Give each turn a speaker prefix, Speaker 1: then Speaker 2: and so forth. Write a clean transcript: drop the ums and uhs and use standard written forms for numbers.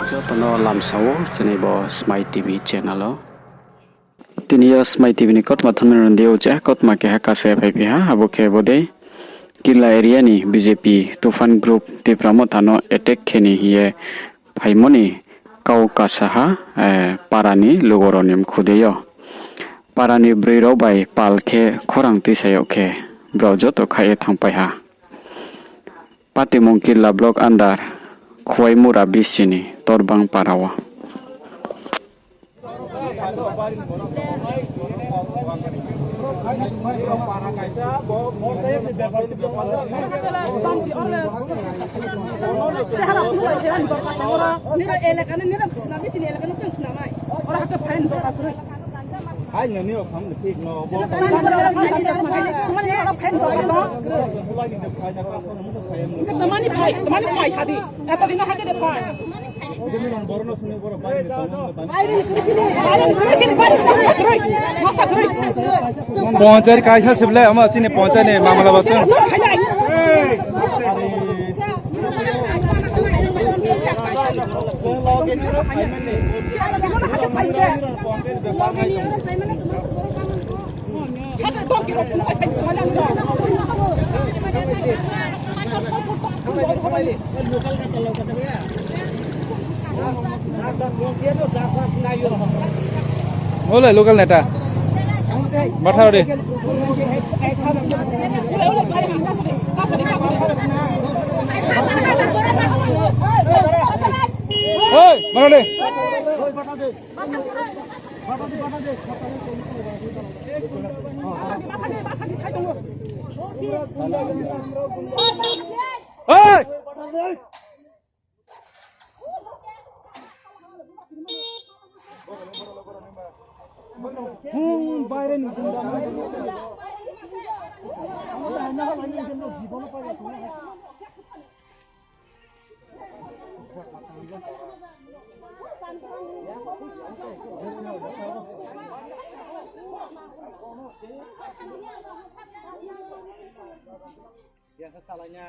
Speaker 1: Jotono lamsawo jenebo Smai TV channel. Tiniyo Smai TV ni kot mathon rundio ja kot make hakase phaipiha habuke bode Kila area ni BJP Tufan Group ti pramotano attack kheni hiye phaimoni kau kasaha parani logoronim khudeyo parani briro bai palkhe khorang tisayo khe browjo to khaye thangpaiha Patimong Kila block andar Khwaimura bisini torbang parawa
Speaker 2: पहुंचे कायसा सिबले हम असिने पहुंचे ने मामला बस बोले लोकल नेता बैठा रे ओए बैठा रे ओए বাইরে নি yang kesalahannya